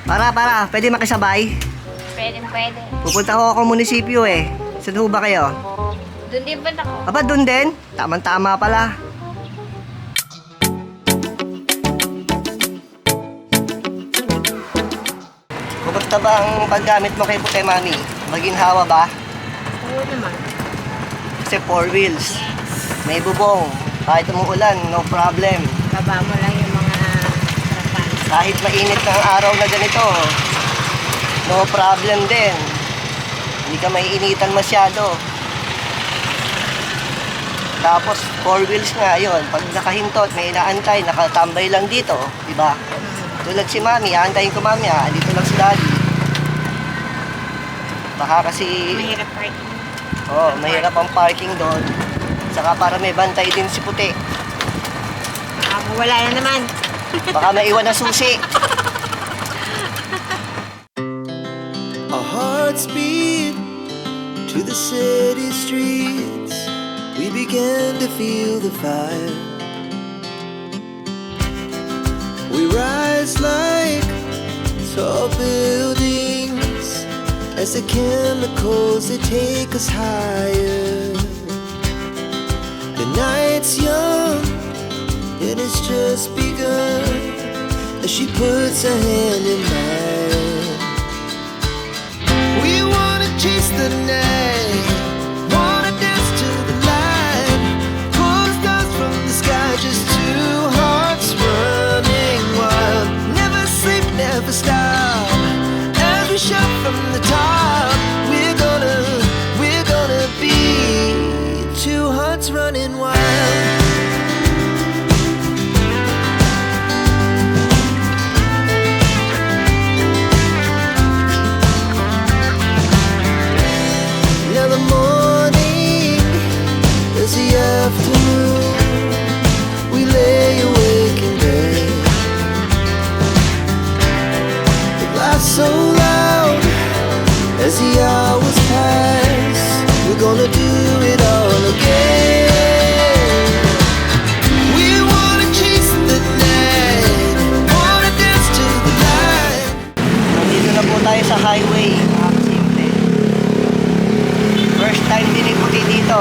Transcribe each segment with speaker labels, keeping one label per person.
Speaker 1: Pwede makisabay?
Speaker 2: Pwede.
Speaker 1: Pupunta ho ako munisipyo eh. Saan ho ba kayo?
Speaker 2: Doon din ba ako?
Speaker 1: Aba, dun din? Tama pala. Kumusta ba ang paggamit mo kay Puti, Mami? Maginhawa ba?
Speaker 2: Oo naman.
Speaker 1: Kasi 4 wheels. May bubong. Kahit umuulan, no problem.
Speaker 2: Baba mo lang yung mga harapan.
Speaker 1: Kahit mainit ng araw na ganito, no problem din. Hindi ka maiinitan masyado. Tapos 4 wheels nga yun. Pag nakahintot, may inaantay, nakatambay lang dito, di ba? Tulad si Mami, aantayin ko Mami, dito lang si Daddy. Baka kasi
Speaker 2: Mahirap parking.
Speaker 1: mahirap ang parking doon. Saka para may bantay din si Puti.
Speaker 2: Wala na naman.
Speaker 1: Baka maiwan na susi.
Speaker 3: Our hearts beat to the city streets. We began to feel the fire. We rise like tall buildings as the chemicals they take us higher. The night's young and it's just begun as she puts her hand in mine. We wanna chase the night, wanna dance to the light, pull stars from the sky, just two hearts running wild. Never sleep, never stop, as we shout from the top. We're gonna be two hearts running wild. Now the morning is the afternoon. We lay awake in bed. The laughs so loud as the hours pass. We're gonna do it all again. We wanna chase the night, wanna dance to the light.
Speaker 1: Nandito na po tayo sa highway, mga kasimple. First time din ni Puti dito.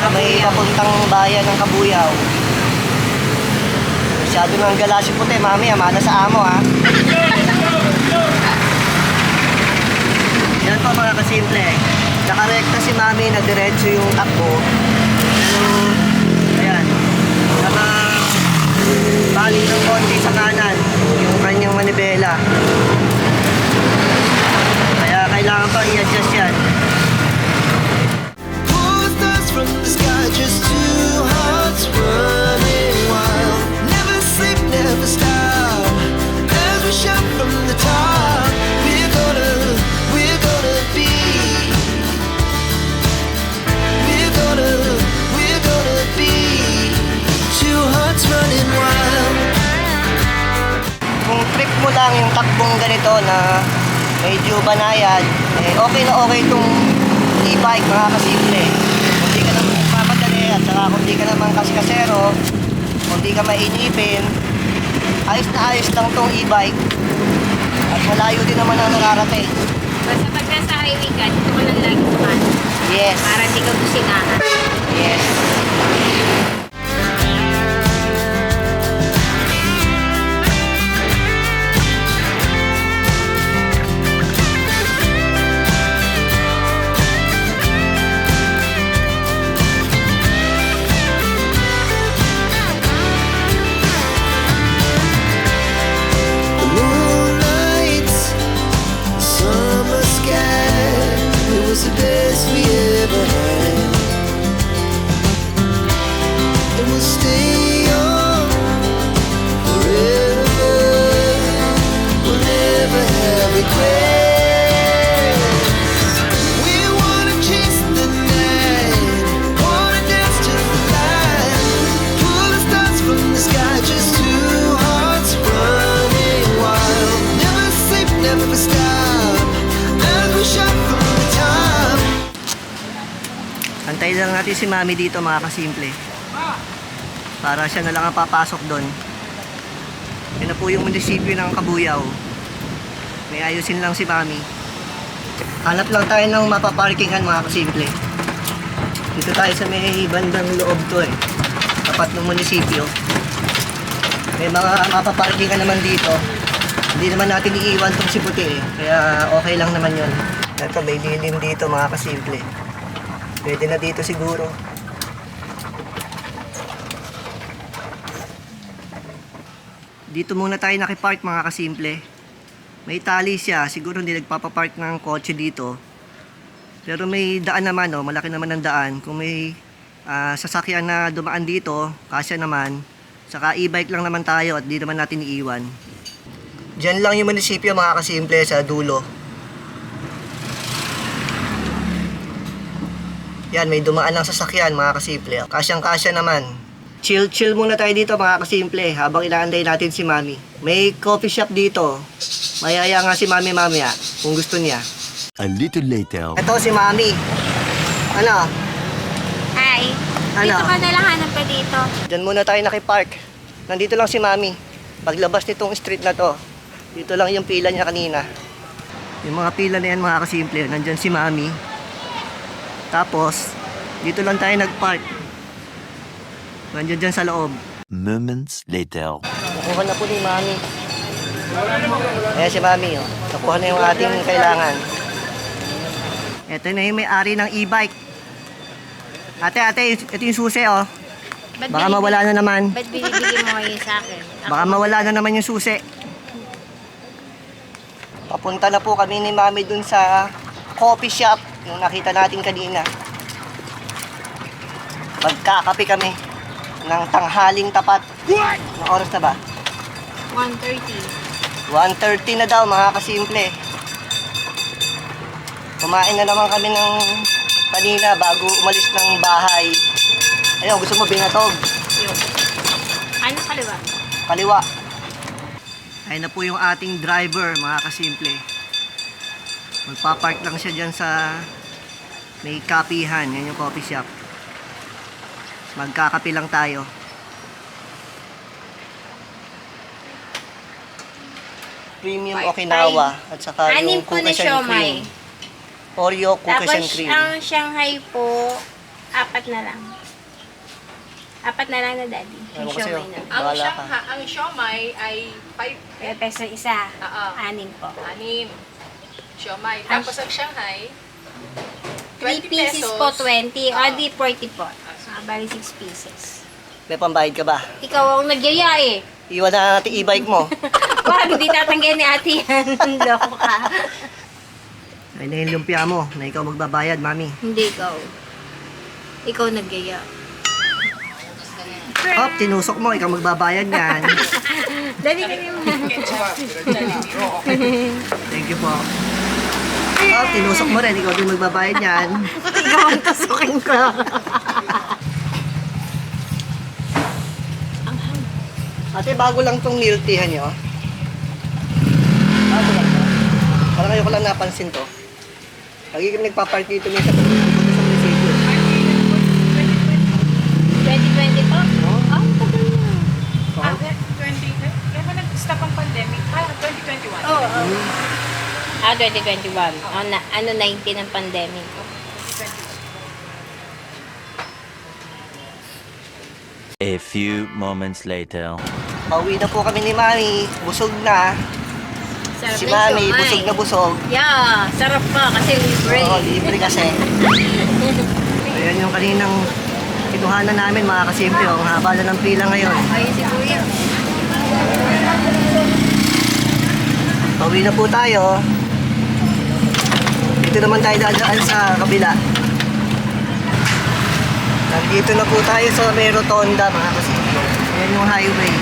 Speaker 1: Sa may papuntang bayan ng Kabuyaw. Masyado nang gala si Puti, Mami, amana sa amo, ha? Yan po mga kasimple. Nakarekta si Mami na diretso yung takbo. Pero, ayan. Baling ng konti sa kanan yung kanyang manibela. Kaya kailangan pa i-adjust yan.
Speaker 3: Pull stars from the sky, just two hearts running wild. Never sleep, never stop, as we shout from the top. We're gonna be. We're gonna be two hearts running wild.
Speaker 1: Kung trip mo lang yung takbong ganito na medyo banayad, okay na okay itong e-bike, mga kasimple. Kung di ka naman nagmamadali at saka kung di ka naman kaskasero, kung di ka mainipin, ayos na ayos lang itong e-bike. At malayo din naman ang nararating.
Speaker 2: Basta pag nasa highway ka, dito ka lang lagi suman.
Speaker 1: Yes.
Speaker 2: Para hindi ka businahan.
Speaker 1: Yes.
Speaker 3: The moonlight, summer sky, it was the best we ever had. And we'll stay on forever. We'll never have regrets. We wanna chase the night, wanna dance to the light, pull the stars from the sky, just two hearts running wild. Never sleep, never stop, as we shout from the top.
Speaker 1: Antayin lang natin si Mami dito, mga kasimple. Para siya na lang ang papasok doon. Yan na po yung munisipyo ng Kabuyaw. May ayusin lang si Mami. Hanap lang tayo ng mapaparkingan mga kasimple. Dito tayo sa may bandang loob to eh. Tapat ng munisipyo. May mga mapaparkingan naman dito. Hindi naman natin iiwan tong si Puti eh. Kaya okay lang naman yun. Ito may lilim dito mga kasimple. Pwede na dito siguro. Dito muna tayo nakipark mga kasimple. May tali siya. Siguro hindi nagpapapark ng kotse dito. Pero may daan naman, oh. Malaki naman ang daan. Kung may sasakyan na dumaan dito, kasya naman. Saka e-bike lang naman tayo at di naman natin iiwan. Diyan lang yung munisipyo mga kasimple sa dulo. Yan, may dumaan ng sasakyan mga kasimple. Kasyang-kasya naman. Chill muna tayo dito mga kasimple habang inaantay natin si Mami. May coffee shop dito. Mayaya nga si Mami mamaya kung gusto niya.
Speaker 4: A little later.
Speaker 1: Ito si Mami. Ano?
Speaker 2: Hi.
Speaker 1: Ano?
Speaker 2: Dito ka na lang hanap ka dito.
Speaker 1: Diyan muna tayo nakipark. Nandito lang si Mami. Paglabas nitong street na to, dito lang yung pila niya kanina. Yung mga pila na yan mga kasimple, nandyan si Mami. Tapos, dito lang tayo nagpark. Nandiyan dyan sa loob.
Speaker 4: Moments later.
Speaker 1: Nakuha na po ni Mami. Ayan si Mami, oh. Nakuha na yung ating kailangan. Ito na yung may-ari ng e-bike. Ate, ito yung susi, oh. Baka mawala na naman.
Speaker 2: Ba't binibigyan mo ngayon sa akin?
Speaker 1: Baka mawala na naman yung susi. Papunta na po kami ni Mami dun sa coffee shop. Yung nakita natin kanina. Magkakape kami ng tanghaling tapat. Anong oras na ba?
Speaker 2: 1:30.
Speaker 1: 1:30 na daw mga kasimple. Kumain na naman kami ng kanina bago umalis ng bahay. Ayun, gusto mo binatog?
Speaker 2: Yun. Ano kaliwa?
Speaker 1: Kaliwa. Ayun na po yung ating driver mga kasimple. Magpapark lang siya dyan sa may kapihan. Yan yung coffee shop. Magkakape lang tayo. Premium Okinawa at saka
Speaker 2: Anim
Speaker 1: yung
Speaker 2: po na
Speaker 1: cookies and
Speaker 2: siomai.
Speaker 1: cream. Oreo cookies and
Speaker 2: Tapos
Speaker 1: cream.
Speaker 2: ang Shanghai po, 4 na lang. 4 na lang na daddy.
Speaker 1: Ewan
Speaker 2: Yung
Speaker 1: ko sa'yo.
Speaker 2: siomai na.
Speaker 1: Bahala ka.
Speaker 5: Ang siomai ay 5
Speaker 2: Kaya peso isa.
Speaker 5: Oo.
Speaker 2: 6 po.
Speaker 5: 6 siomai. Tapos ang Shanghai,
Speaker 2: 3
Speaker 5: 20
Speaker 2: pieces
Speaker 5: pesos.
Speaker 2: po, 20. O di 40 po. Bali 6 pieces.
Speaker 1: May pambayad ka ba?
Speaker 2: Ikaw ang nagyaya eh.
Speaker 1: Iwan na natin e-bike mo.
Speaker 2: Wag, hindi tatanggihan ni ate yan. Loko ka.
Speaker 1: Ay na yung lumpia mo na ikaw magbabayad, Mami.
Speaker 2: Hindi ikaw. Ikaw nagyaya.
Speaker 1: Oh, tinusok mo, ikaw magbabayad yan.
Speaker 2: Dali ka naman.
Speaker 1: Thank you po. Oh, tinusok mo rin, ikaw din magbabayad yan.
Speaker 2: Ikaw ang tusukin ko.
Speaker 1: Ate, bago lang tong milk tea nyo. Bago lang to. Parang ngayon ko lang napansin to. Lagi kami nagpapark dito minsan pag pupunta sa munisipyo.
Speaker 2: 2020 po?
Speaker 1: Oh.
Speaker 2: Tagal na.
Speaker 5: Ah, 20, kaya ba nag-stop ang pandemic? Parang 2021.
Speaker 2: Oo. 2021. Ano 19 ang pandemic.
Speaker 4: A few moments later.
Speaker 1: Pauwi na po kami ni Mami. Busog na.
Speaker 2: Sarap
Speaker 1: Si
Speaker 2: ng
Speaker 1: Mami,
Speaker 2: siomai.
Speaker 1: busog na busog.
Speaker 2: Yeah, sarap pa kasi libre.
Speaker 1: Oo, libre kasi. Ayan yung kaninang kinuhanan namin mga kasimple. Ang haba na ng pila ngayon.
Speaker 2: Ayun si Kuya.
Speaker 1: Pauwi na po tayo. Dito naman tayo dadaan sa kabila. Nandito na po tayo sa may rotonda mga kasimple. Ayan yung highway.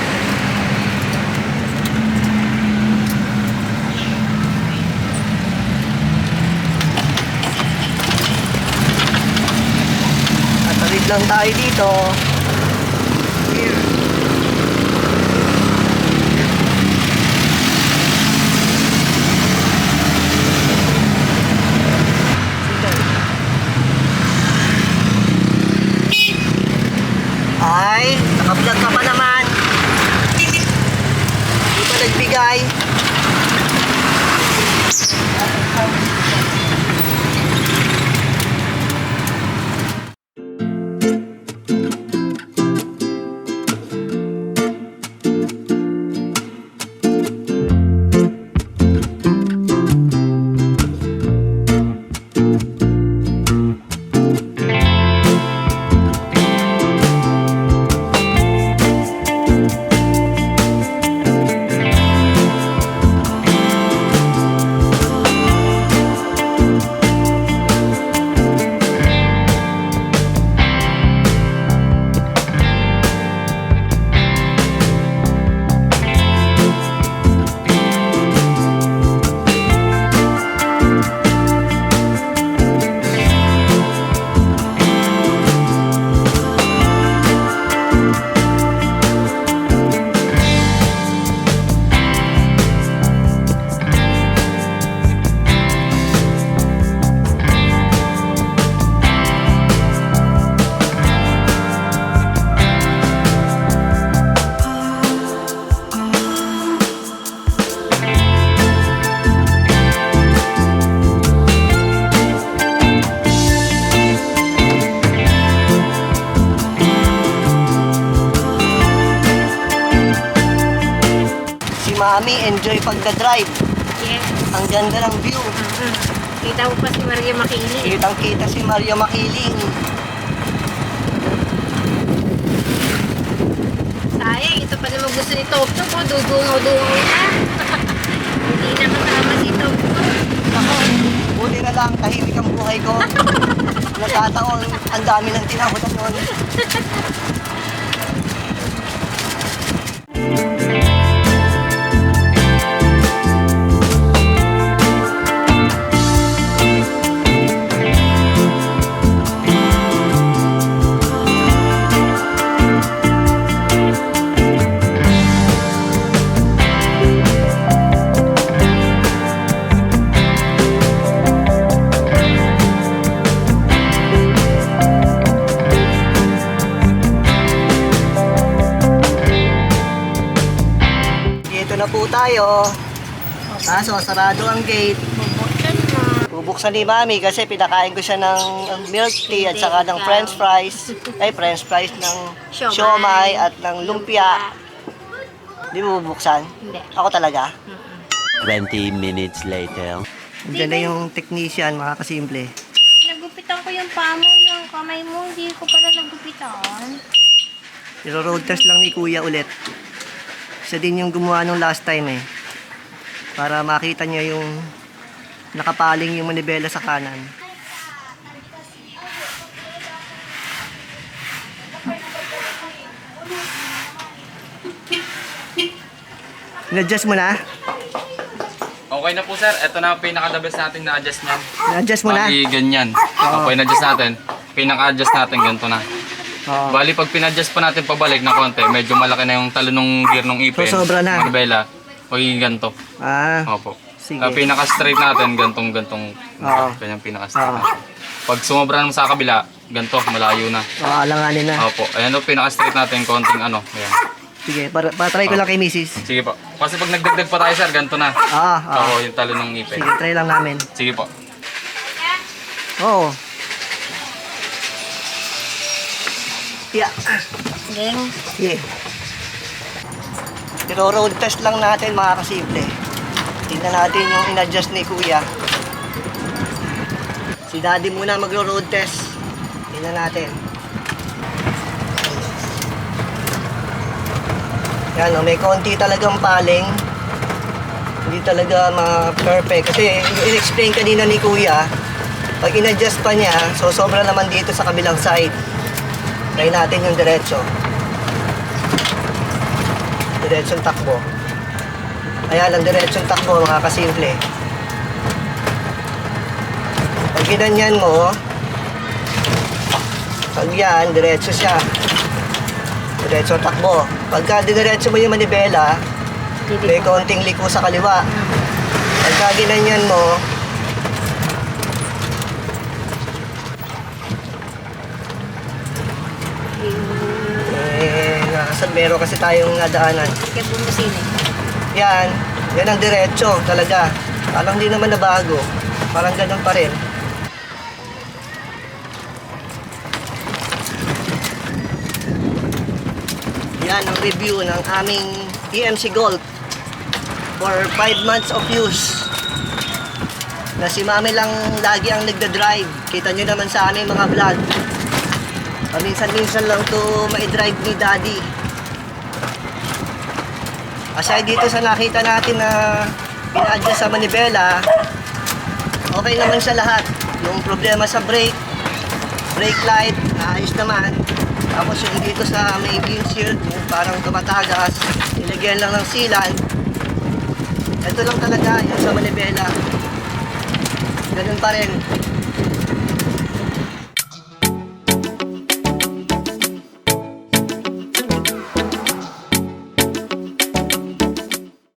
Speaker 1: Tatawid lang tayo dito. Here. Ay, naka-vlog ka pa naman. Hindi pa nagbigay. Mami, enjoy pagdadrive.
Speaker 2: Yes.
Speaker 1: Ang ganda ng view.
Speaker 2: Kita mo pa si Maria Makili.
Speaker 1: Kitang-kita si Mario Makiling.
Speaker 2: Sayang, ito pa naman gusto ni Tok Tok. Oh, dudungaw-dungaw na. Hindi na kasama si Tok Tok.
Speaker 1: Ako, buti na lang, tahimik ang buhay ko. Nagkataon, ang dami ng tinahutan nun. Dito na po tayo. Kaso, sarado ang gate.
Speaker 2: Bubuksan mo.
Speaker 1: Bubuksan ni Mami kasi pinakain ko siya ng milk tea at saka ng french fries. Ay, french fries ng
Speaker 2: Siomai.
Speaker 1: siomai at ng lumpia. Di mo bubuksan?
Speaker 2: Hindi.
Speaker 1: Ako talaga.
Speaker 4: 20 minutes later.
Speaker 1: Diyan na yung technician, mga kasimple.
Speaker 2: Nagupitan ko yung paa mo, yung kamay mo. Hindi ko pala nagupitan.
Speaker 1: Niro-road test lang ni Kuya ulit. Siya din yung gumawa nung last time eh. Para makita niya yung nakapaling yung manibela sa kanan. In-adjust mo na?
Speaker 6: Okay na po sir, ito na ang pinaka-the best natin na-adjust niyan.
Speaker 1: In-adjust mo na?
Speaker 6: Bali ganyan. Okay, na-adjust natin. Pinaka-adjust natin ganito na.
Speaker 1: Oo.
Speaker 6: Bali pag pinadjust pa natin pabalik na konti, medyo malaki na yung talo ng gear ng ipin.
Speaker 1: So, sobra na?
Speaker 6: Manibela, magiging ganito.
Speaker 1: Ah,
Speaker 6: Opo.
Speaker 1: sige.
Speaker 6: Pinaka-straight natin, gantong.
Speaker 1: Oo.
Speaker 6: Kanyang pinaka-straight
Speaker 1: Oo.
Speaker 6: natin. Pag sumobra naman sa kabila, ganito, malayo na.
Speaker 1: alanganin na.
Speaker 6: Opo. Ayan o, pinaka-straight natin, konting ano. Ayan.
Speaker 1: Sige, para-try ko lang kay Mrs.
Speaker 6: Sige po. Kasi pag nagdagdag pa tayo sir, ganito na. Oo, yung talo ng ipin.
Speaker 1: Sige, try lang namin.
Speaker 6: Sige po.
Speaker 1: Oo. Yeah.
Speaker 2: Gang.
Speaker 1: Sige. Pero road test lang natin, mga kasimple. Tingnan natin yung in-adjust ni Kuya. Si Daddy muna magro-road test. Tingnan natin. Yan, may konti talagang paling. Hindi talaga ma-perfect. Kasi yung in-explain kanina ni Kuya, pag in-adjust pa niya, so sobra naman dito sa kabilang side. Try natin yung diretso. Diretsong takbo. Ayan lang, diretsong takbo, mga kasimple. Pag ginanyan mo, pag yan, diretso siya. Diretso takbo. Pagka diretso mo yung manibela, may konting liko sa kaliwa. Pagka ginanyan mo, meron kasi tayong nadaanan.
Speaker 2: Kaya bumusin eh.
Speaker 1: Yan ang diretso talaga. Parang hindi naman nabago. Parang ganun pa rin. Yan ang review ng aming TMC Golf for 5 months of use. Na si Mami lang lagi ang nagda-drive. Kita nyo naman sa aming mga vlog. Paminsan-minsan lang to ma-drive ni Daddy. Aside dito sa nakita natin na pina-adjust sa manibela, okay naman sa lahat. Yung problema sa brake light, ayos naman. Tapos yung dito sa may windshield, yung parang tumatagas, nilagyan lang ng sealant. Ito lang talaga, yung sa manibela. Ganun pa rin.